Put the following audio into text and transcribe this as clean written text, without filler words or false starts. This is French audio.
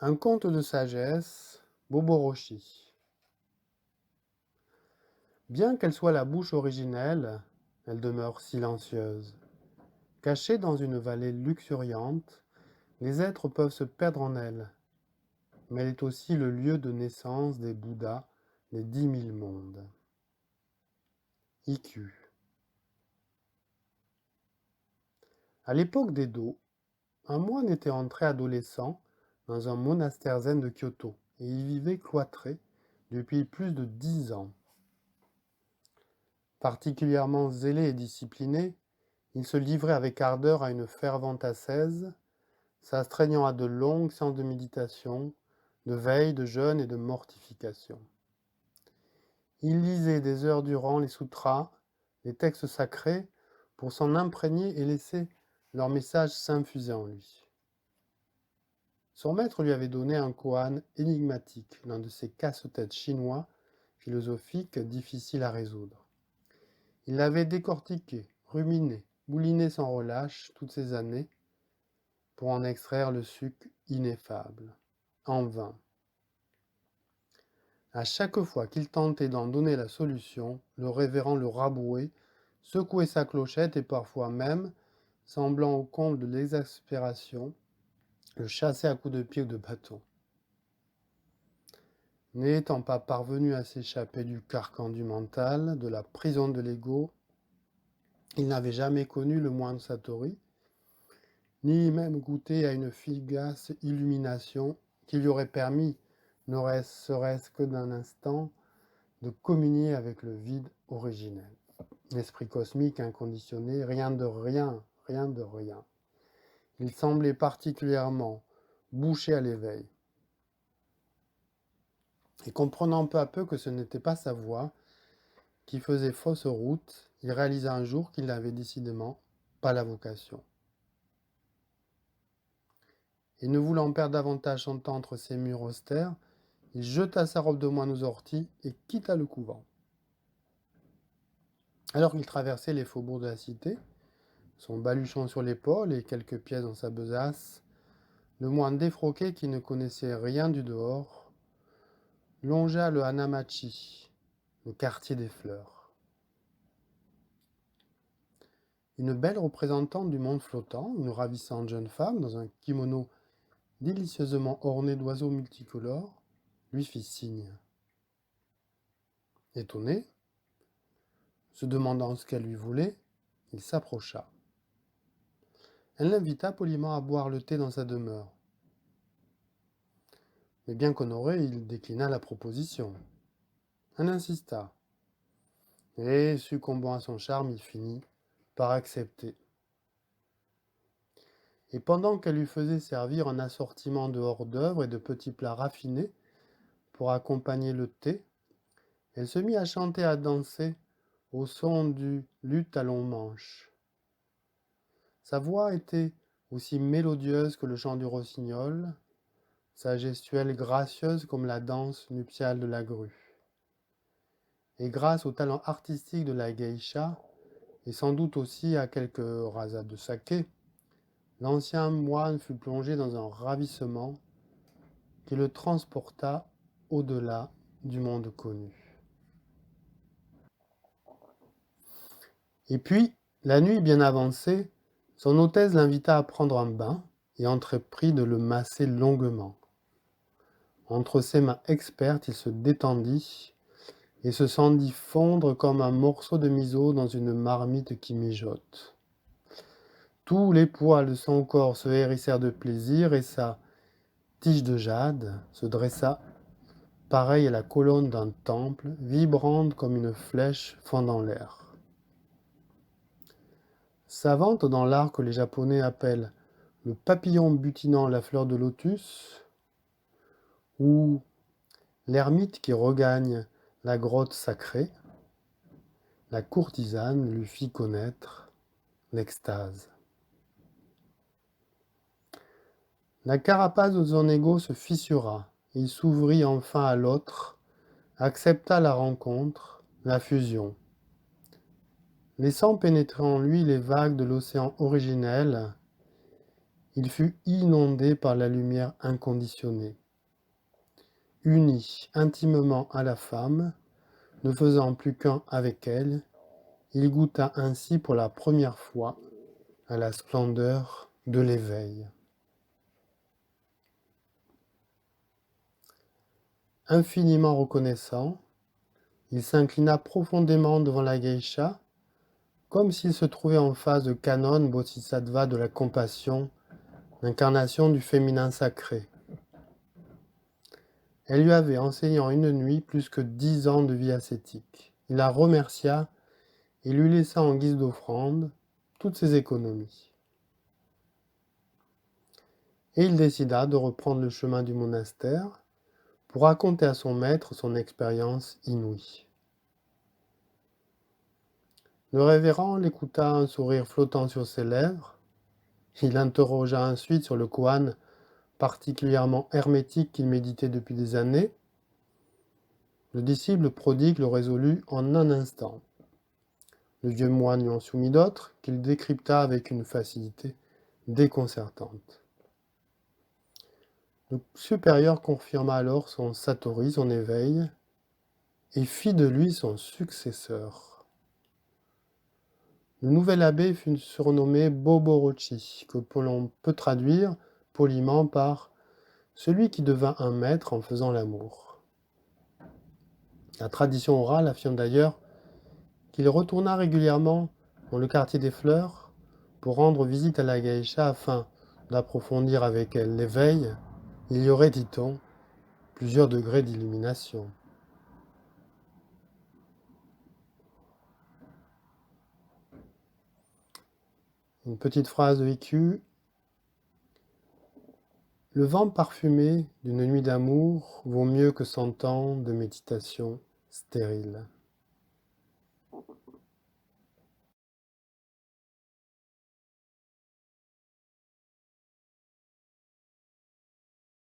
Un conte de sagesse, Boboroshi. Bien qu'elle soit la bouche originelle, elle demeure silencieuse. Cachée dans une vallée luxuriante, les êtres peuvent se perdre en elle, mais elle est aussi le lieu de naissance des Bouddhas des 10 000 mondes. Ikkyu. À l'époque d'Edo, un moine était entré adolescent dans un monastère zen de Kyoto et y vivait cloîtré depuis plus de 10 ans. Particulièrement zélé et discipliné, il se livrait avec ardeur à une fervente ascèse, s'astreignant à de longues séances de méditation, de veille, de jeûne et de mortification. Il lisait des heures durant les sutras, les textes sacrés, pour s'en imprégner et laisser leur message s'infuser en lui. Son maître lui avait donné un koan énigmatique, l'un de ces casse-têtes chinois philosophiques difficiles à résoudre. Il l'avait décortiqué, ruminé, mouliné sans relâche toutes ces années pour en extraire le suc ineffable. En vain. À chaque fois qu'il tentait d'en donner la solution, le révérend le rabrouait, secouait sa clochette et parfois même, semblant au comble de l'exaspération, le chassait à coups de pied ou de bâton. N'étant pas parvenu à s'échapper du carcan du mental, de la prison de l'ego, il n'avait jamais connu le moine Satori, ni même goûté à une fugace illumination qui lui aurait permis, ne serait-ce que d'un instant, de communier avec le vide originel. L'esprit cosmique inconditionné, rien de rien, rien de rien. Il semblait particulièrement bouché à l'éveil. Et comprenant peu à peu que ce n'était pas sa voix qui faisait fausse route, il réalisa un jour qu'il n'avait décidément pas la vocation. Et ne voulant perdre davantage son temps entre ces murs austères, il jeta sa robe de moine aux orties et quitta le couvent. Alors qu'il traversait les faubourgs de la cité, son baluchon sur l'épaule et quelques pièces dans sa besace, le moine défroqué qui ne connaissait rien du dehors longea le Hanamachi, le quartier des fleurs. Une belle représentante du monde flottant, une ravissante jeune femme dans un kimono délicieusement orné d'oiseaux multicolores, lui fit signe. Étonné, se demandant ce qu'elle lui voulait, il s'approcha. Elle l'invita poliment à boire le thé dans sa demeure. Mais bien qu'honoré, il déclina la proposition. Elle insista. Et, succombant à son charme, il finit par accepter. Et pendant qu'elle lui faisait servir un assortiment de hors-d'œuvre et de petits plats raffinés pour accompagner le thé, elle se mit à chanter et à danser au son du luth à long manche. Sa voix était aussi mélodieuse que le chant du rossignol, sa gestuelle gracieuse comme la danse nuptiale de la grue. Et grâce au talent artistique de la geisha, et sans doute aussi à quelques rasades de saké, l'ancien moine fut plongé dans un ravissement qui le transporta au-delà du monde connu. Et puis, la nuit bien avancée, son hôtesse l'invita à prendre un bain et entreprit de le masser longuement. Entre ses mains expertes, il se détendit et se sentit fondre comme un morceau de miso dans une marmite qui mijote. Tous les poils de son corps se hérissèrent de plaisir et sa tige de jade se dressa, pareille à la colonne d'un temple, vibrante comme une flèche fendant l'air. Savante dans l'art que les Japonais appellent le papillon butinant la fleur de lotus, ou l'ermite qui regagne la grotte sacrée, la courtisane lui fit connaître l'extase. La carapace de son égo se fissura, et il s'ouvrit enfin à l'autre, accepta la rencontre, la fusion. Laissant pénétrer en lui les vagues de l'océan originel, il fut inondé par la lumière inconditionnée. Uni intimement à la femme, ne faisant plus qu'un avec elle, il goûta ainsi pour la première fois à la splendeur de l'éveil. Infiniment reconnaissant, il s'inclina profondément devant la geisha, comme s'il se trouvait en face de Kanon Bodhisattva de la compassion, l'incarnation du féminin sacré. Elle lui avait enseigné en une nuit plus que 10 ans de vie ascétique. Il la remercia et lui laissa en guise d'offrande toutes ses économies. Et il décida de reprendre le chemin du monastère pour raconter à son maître son expérience inouïe. Le révérend l'écouta, un sourire flottant sur ses lèvres. Il interrogea ensuite sur le koan particulièrement hermétique qu'il méditait depuis des années. Le disciple prodigue le résolut en un instant. Le vieux moine lui en soumit d'autres, qu'il décrypta avec une facilité déconcertante. Le supérieur confirma alors son satori, son éveil, et fit de lui son successeur. Le nouvel abbé fut surnommé Boborochi, que l'on peut traduire poliment par « celui qui devint un maître en faisant l'amour ». La tradition orale affirme d'ailleurs qu'il retourna régulièrement dans le quartier des fleurs pour rendre visite à la geisha afin d'approfondir avec elle l'éveil. Il y aurait, dit-on, plusieurs degrés d'illumination. Une petite phrase de Ikkyu. Le vent parfumé d'une nuit d'amour vaut mieux que 100 ans de méditation stérile.